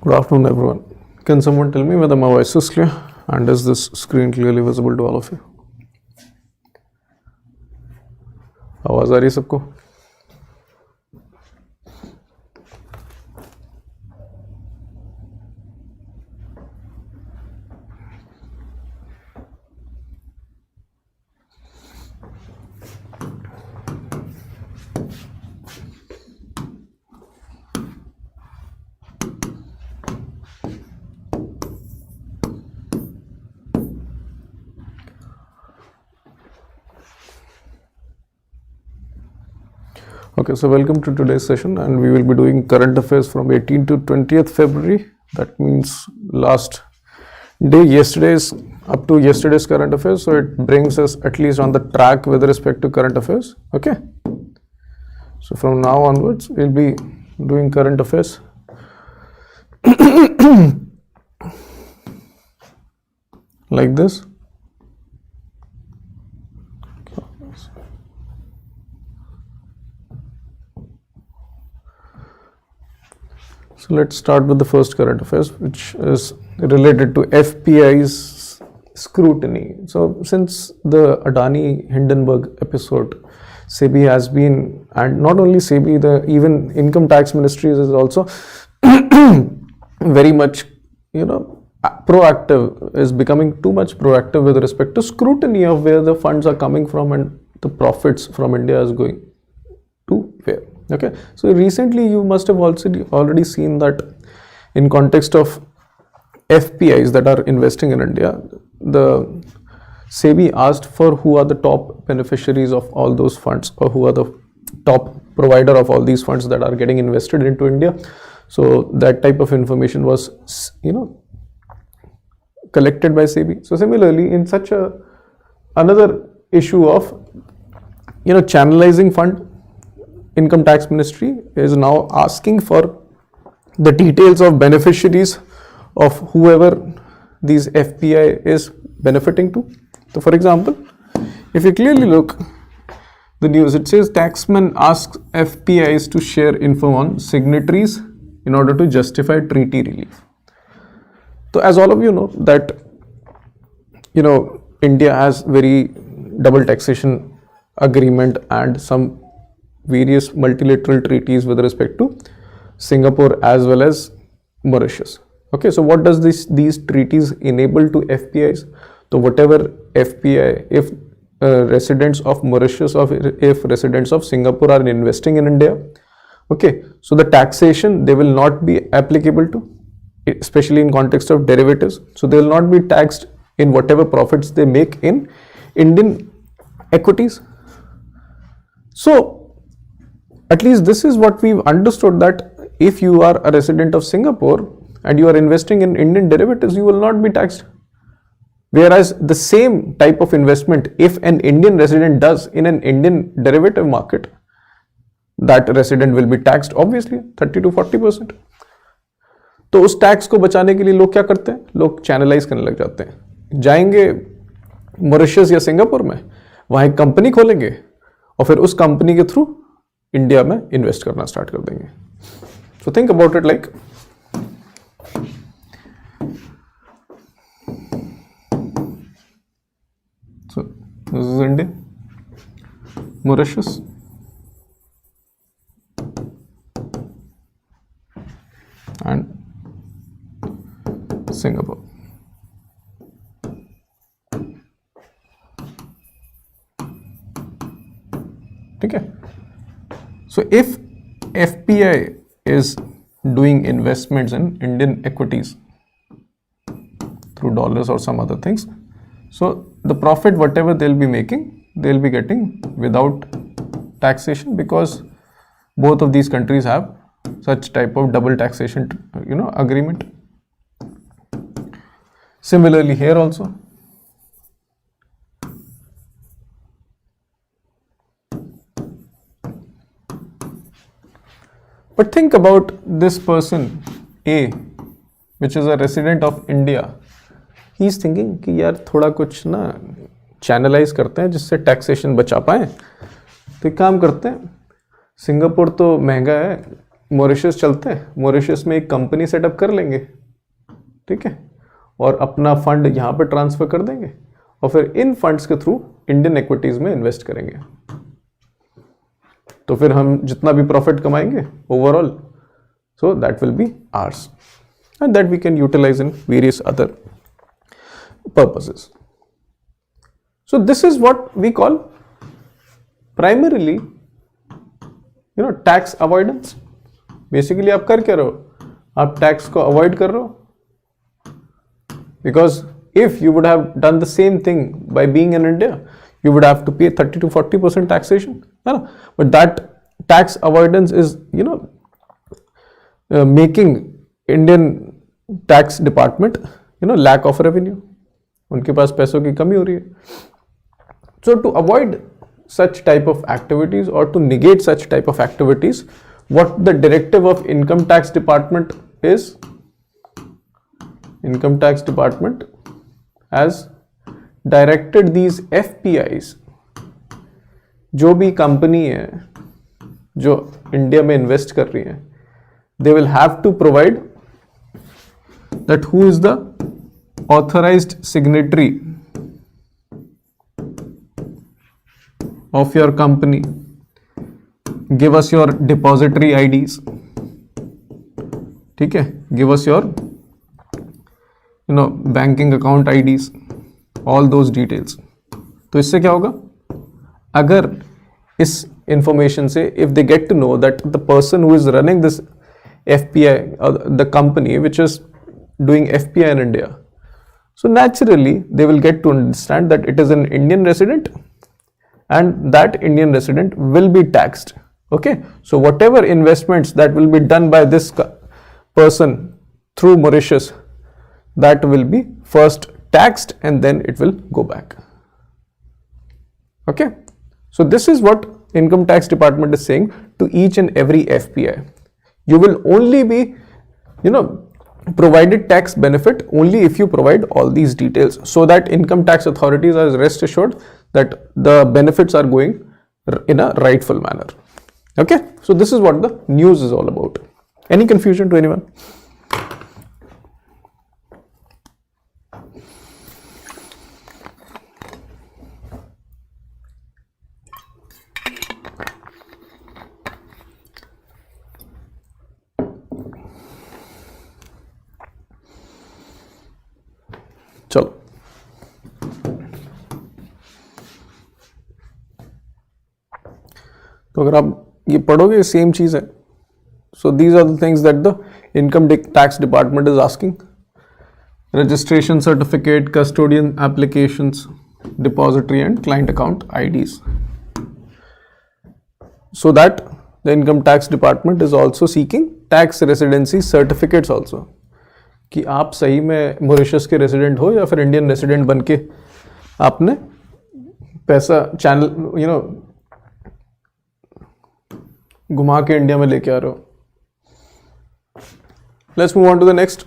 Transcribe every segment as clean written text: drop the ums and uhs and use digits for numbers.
Good afternoon, everyone. Can someone tell me whether my voice is clear and is this screen clearly visible to all of you? आवाज आ रही है सबको? Okay, so welcome to today's session, and we will be doing current affairs from 18th to 20th February. That means last day, yesterday's up to yesterday's current affairs. So it brings us at least on the track with respect to current affairs. Okay. So from now onwards, we'll be doing current affairs. Like this. So let's start with the first current affairs, which is related to FPI's scrutiny. So since the Adani Hindenburg episode, SEBI has been, and not only SEBI, the even income tax ministries is also very much, proactive, is becoming too much proactive with respect to scrutiny of where the funds are coming from and the profits from India is going to where. Okay, so recently you must have also already seen that in context of FPIs that are investing in India, the SEBI asked for who are the top beneficiaries of all those funds, or who are the top provider of all these funds that are getting invested into India. So that type of information was, collected by SEBI. So similarly, in such another issue of, channelizing fund, Income Tax Ministry is now asking for the details of beneficiaries of whoever these FPI is benefiting to. So for example, if you clearly look the news, it says taxman asks FPIs to share info on signatories in order to justify treaty relief. So as all of you know that, India has very double taxation agreement and some various multilateral treaties with respect to Singapore as well as Mauritius. Okay, so what does these treaties enable to FPIs? So whatever FPI, if residents of Mauritius or if residents of Singapore are investing in India, okay, so the taxation they will not be applicable to, especially in context of derivatives. So they will not be taxed in whatever profits they make in Indian equities. So at least this is what we've understood, that if you are a resident of Singapore and you are investing in Indian derivatives, you will not be taxed. Whereas the same type of investment, if an Indian resident does in an Indian derivative market, that resident will be taxed obviously 30 to 40%. तो उस tax को बचाने के लिए लोग क्या करते हैं? लोग चैनलाइज करने लग जाते हैं, जाएंगे मॉरिशस या सिंगापुर में, वहां एक कंपनी खोलेंगे और फिर उस कंपनी के थ्रू इंडिया में इन्वेस्ट करना स्टार्ट कर देंगे. So think about it like, so this is India, Mauritius, and Singapore. ठीक है. So if FPI is doing investments in Indian equities through dollars or some other things, so the profit whatever they'll be making, they'll be getting without taxation, because both of these countries have such type of double taxation, agreement. Similarly here also. But think about this person A, which is a resident of India. He is thinking कि यार थोड़ा कुछ ना channelise करते हैं जिससे taxation बचा पाएँ. तो एक काम करते हैं, सिंगापुर तो महंगा है, मॉरिशस चलते हैं, मॉरिशस में एक कंपनी सेटअप कर लेंगे, ठीक है, और अपना फंड यहाँ पे ट्रांसफर कर देंगे और फिर इन फंड्स के थ्रू इंडियन इक्विटीज में इन्वेस्ट करेंगे। तो फिर हम जितना भी प्रॉफिट कमाएंगे overall, so that will be ours and that we can utilize in various other purposes. So this is what we call primarily tax avoidance. Basically आप कर क्या रहे हो, आप टैक्स को अवॉइड कर रहे हो, because if you would have done the same thing by being in India, you would have to pay 30 to 40% taxation, but that tax avoidance is making Indian tax department lack of revenue, उनके पास पैसों की कमी हो रही है। So to avoid such type of activities or to negate such type of activities, what the directive of income tax department is, income tax department has directed these FPIs, जो भी company है जो इंडिया में invest कर रही है, they will have to provide that who is the authorized signatory of your company, give us your depository IDs, ठीक है, give us your banking account IDs, all those details। तो इससे क्या होगा, अगर इस इंफॉर्मेशन से if they get to know that the person who is running this FPI or the company which is doing FPI in India, so naturally they will get to understand that it is an Indian resident and that Indian resident will be taxed, okay? So whatever investments that will be done by this person through Mauritius, that will be first taxed and then it will go back, okay? So this is what income tax department is saying to each and every FPI. You will only be provided tax benefit only if you provide all these details, so that income tax authorities are rest assured that the benefits are going in a rightful manner, okay? So this is what the news is all about. Any confusion to anyone? चलो, तो अगर आप ये पढ़ोगे same चीज है। So these are the things that the income tax department is asking: registration certificate, custodian applications, depository and client account IDs, so that the income tax department is also seeking tax residency certificates also, कि आप सही में Mauritius के resident हो या फिर Indian resident बन के आपने पैसा चैनल घुमा के इंडिया में लेके आ रहे हो। Let's move on to the next.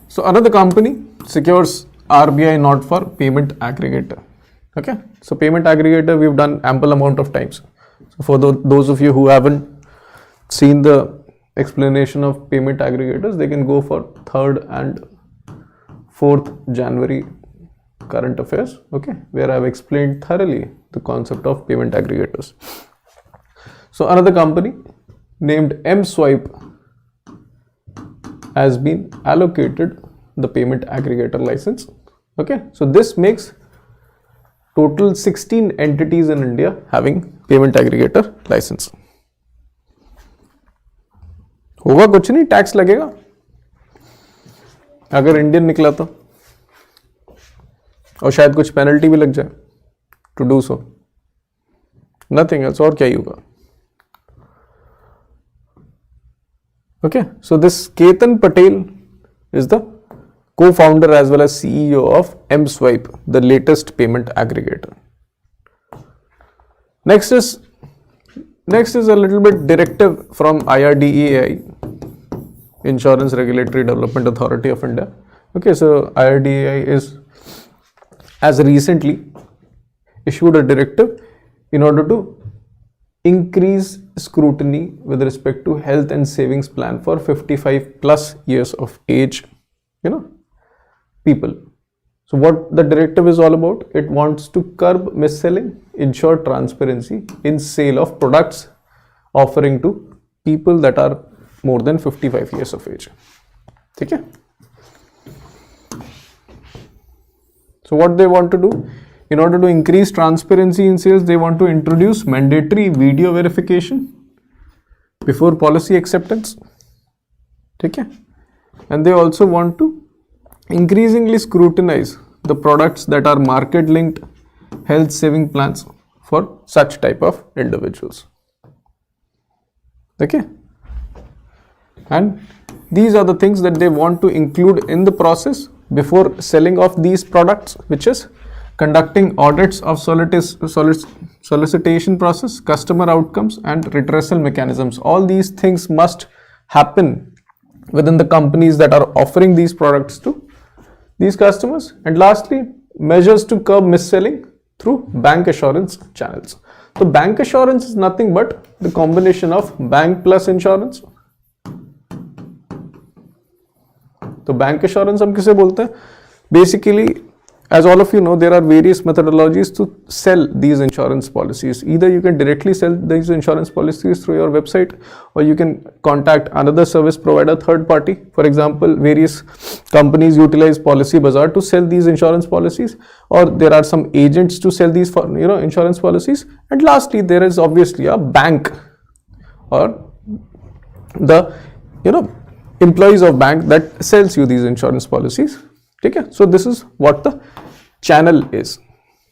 So another company secures RBI not for payment aggregator. Okay, so payment aggregator we've done ample amount of times. So for those of you who haven't seen the explanation of payment aggregators, they can go for 3rd and 4th January current affairs, okay, where I've explained thoroughly the concept of payment aggregators. So another company named mSwipe has been allocated the payment aggregator license, okay. So this makes total 16 entities in India having payment aggregator license. होगा कुछ नहीं, tax लगेगा अगर Indian निकला तो, और शायद कुछ पेनल्टी भी लग जाए to do so, nothing else. और क्या ही होगा, okay. So this Ketan Patel is the co-founder as well as CEO of mSwipe, the latest payment aggregator. Next is a little bit directive from IRDAI, Insurance Regulatory Development Authority of India. Okay, so IRDAI is has recently issued a directive in order to increase scrutiny with respect to health and savings plan for 55 plus years of age, people. So what the directive is all about, it wants to curb mis-selling, ensure transparency in sale of products offering to people that are more than 55 years of age. Okay? So what they want to do, in order to increase transparency in sales, they want to introduce mandatory video verification before policy acceptance. Okay? And they also want to increasingly scrutinize the products that are market linked health saving plans for such type of individuals. Okay? And these are the things that they want to include in the process before selling of these products, which is conducting audits of solicitation process, customer outcomes and redressal mechanisms. All these things must happen within the companies that are offering these products to these customers. And lastly, measures to curb mis-selling through bank assurance channels. So bank assurance is nothing but the combination of bank plus insurance. तो bank assurance हम किसे बोलते हैं? Basically, as all of you know, there are various methodologies to sell these insurance policies. Either you can directly sell these insurance policies through your website, or you can contact another service provider, third party. For example, various companies utilize Policy Bazaar to sell these insurance policies, or there are some agents to sell these insurance policies. And lastly, there is obviously a bank or the employees of bank that sells you these insurance policies. Okay? So this is what the channel is,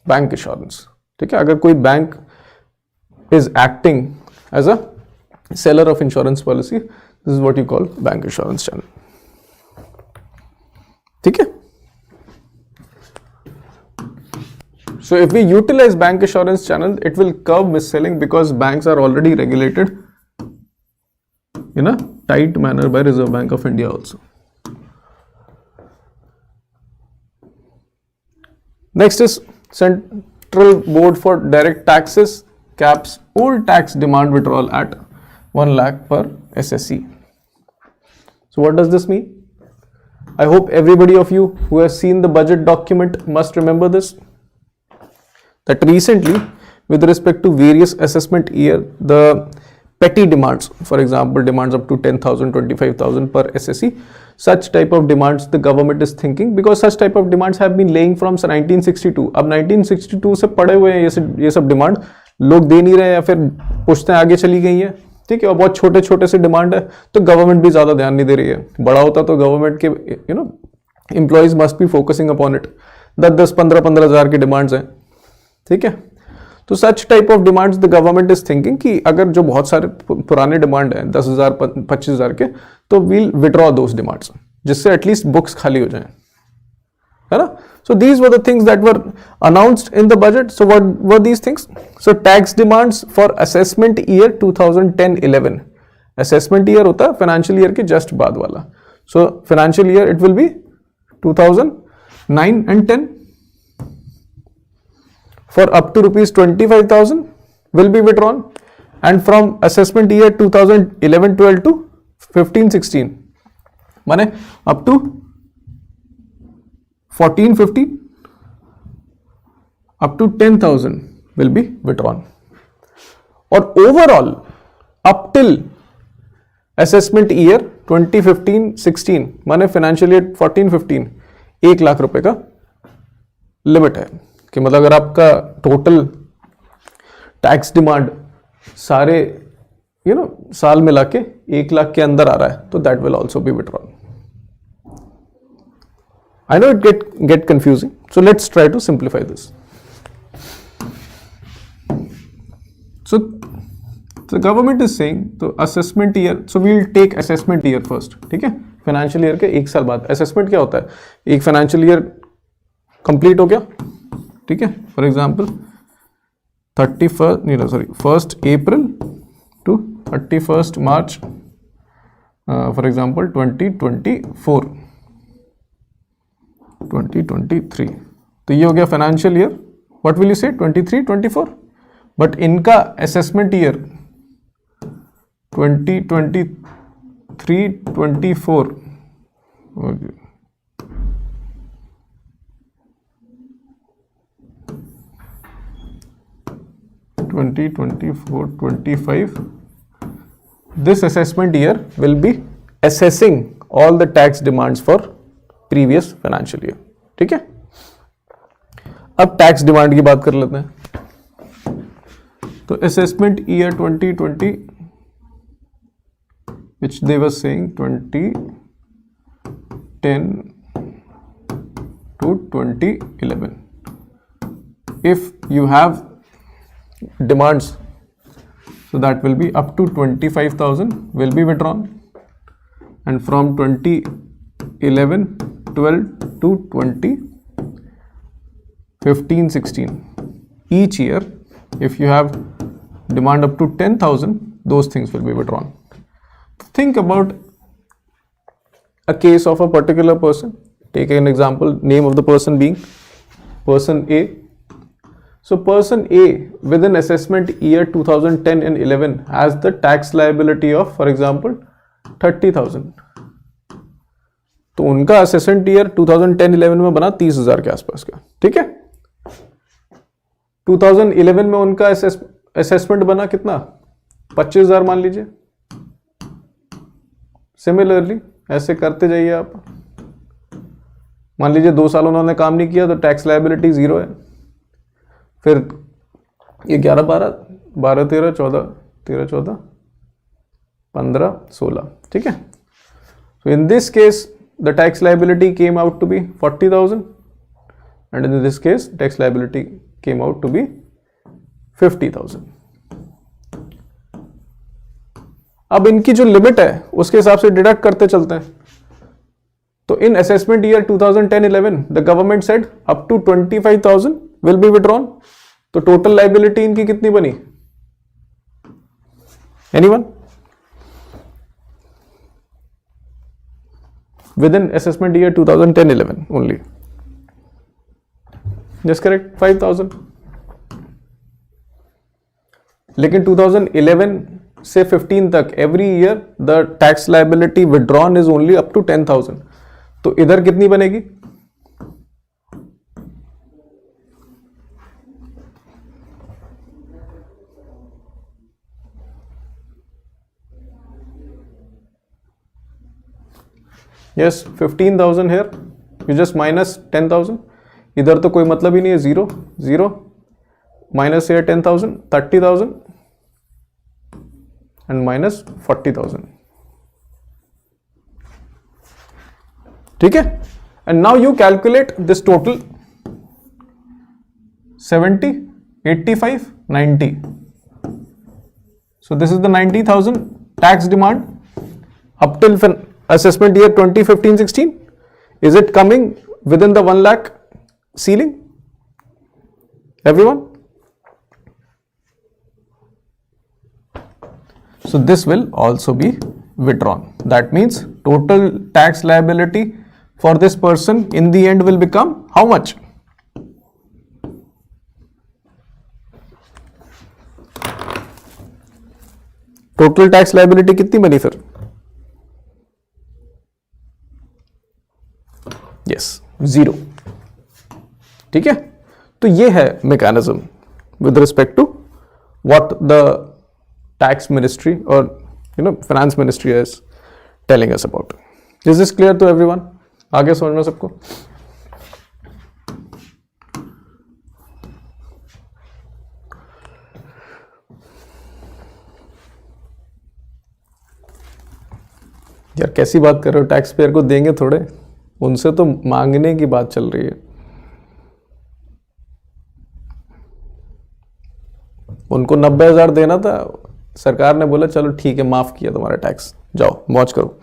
bank assurance. Okay? अगर कोई bank is acting as a seller of insurance policy, this is what you call bank assurance channel. Okay? So if we utilize bank assurance channel, it will curb mis-selling because banks are already regulated in a tight manner by Reserve Bank of India also. Next is Central Board for Direct Taxes caps old tax demand withdrawal at 1 lakh per SSC. So what does this mean? I hope everybody of you who has seen the budget document must remember this, that recently with respect to various assessment year, the petty demands, for example, demands up to 10,000, 25,000 per SSC, such type of demands the government is thinking, because such type of demands have been laying from 1962. अब 1962 से पड़े हुए हैं ये सब demand, लोग दे नहीं रहे या फिर पुश्तें आगे चली गई हैं, ठीक है, और बहुत छोटे छोटे से डिमांड है, तो गवर्नमेंट भी ज़्यादा ध्यान नहीं दे रही है. बड़ा होता तो गवर्नमेंट के employees must be focusing upon it. 10-15 हज़ार की डिमांड्स हैं, ठीक है. तो such type of demands the government is thinking कि अगर जो बहुत सारे पुराने डिमांड हैं 10,000 25,000 के, तो वील विड्रॉ दोस डिमांड्स, जिससे एटलीस्ट बुक्स खाली हो जाएं, है ना. So these were the things that were announced in the budget. So what were these things? So tax demands for assessment year 2010-11. Assessment year होता है फाइनेंशियल ईयर के just बाद वाला. So financial year it will be 2009 and 10. For up to rupees 25,000 will be withdrawn, and from assessment year 2011-12 to 15-16, माने up to 14-15 up to 10,000 will be withdrawn, or overall up till assessment year 2015-16 माने financial year 14-15 1 lakh रुपए का limit है कि मतलब अगर आपका total tax demand सारे साल मिला के 1 लाख के अंदर आ रहा है, तो that will also be withdrawn. I know it get confusing, so let's try to simplify this. So the government is saying, तो assessment year, so we will take assessment year first, ठीक है. फाइनेंशियल ईयर के 1 साल बाद assessment क्या होता है? एक फाइनेंशियल ईयर कंप्लीट हो गया, ठीक है. For example 1st April to 31st March, for example 2024, 2023. तो तो ये हो गया financial year, what will you से 23-24, बट इनका assessment year 2023-24 2024-25, this assessment year will be assessing all the tax demands for previous financial year. ठीक है, अब टैक्स डिमांड की बात कर लेते हैं. तो assessment year 2020, which they were saying 2010 to 2011, if you have demands, so that will be up to 25,000 will be withdrawn, and from 2011-12 to 2015-16 each year, if you have demand up to 10,000, those things will be withdrawn. Think about a case of a particular person. Take an example, name of the person being person A. So person A within assessment year 2010 and 11 has the tax liability of, for example, 30,000. तो उनका assessment year 2010-11 में बना 30,000 के आसपास का. ठीक है, 2011 में उनका असेसमेंट बना कितना, 25,000 मान लीजिए. सिमिलरली ऐसे करते जाइए आप. मान लीजिए 2 साल उन्होंने काम नहीं किया तो टैक्स लायबिलिटी 0 है. फिर ये 11-12, 15-16, ठीक है. So in this case the tax liability came out to be 40,000, and in this case tax liability came out to be 50,000. अब इनकी जो लिमिट है उसके हिसाब से डिडक्ट करते चलते हैं. तो in assessment year 2010-11 the government said up to 25,000 will be withdrawn. तो टोटल लाइबिलिटी इनकी कितनी बनी, anyone? Within assessment year 2010-11 only. Just correct, 5,000. लेकिन 2011 से 15 तक every year the tax liability withdrawn is only up to 10,000. तो इधर कितनी बनेगी, yes 15,000 here, you just minus 10,000. इधर तो कोई मतलब ही नहीं है, 0 0 माइनस हेयर 10,000, 30,000 and minus 40,000. ठीक है, and now you calculate this total 70, 85, 90. So this is the 90,000 tax demand up till assessment year 2015-16. Is it coming within the 1 lakh ceiling, everyone? So this will also be withdrawn. That means total tax liability for this person in the end will become how much? Total tax liability कितनी बनी फिर? Yes, 0. ठीक है, तो ये है mechanism with respect to what the tax ministry or finance ministry is telling us about. Is this clear to everyone? आगे समझ में सबको? यार कैसी बात कर रहे हो, टैक्स पेयर को देंगे थोड़े, उनसे तो मांगने की बात चल रही है. उनको 90,000 देना था, सरकार ने बोला चलो ठीक है माफ किया तुम्हारा टैक्स, जाओ मौज करो.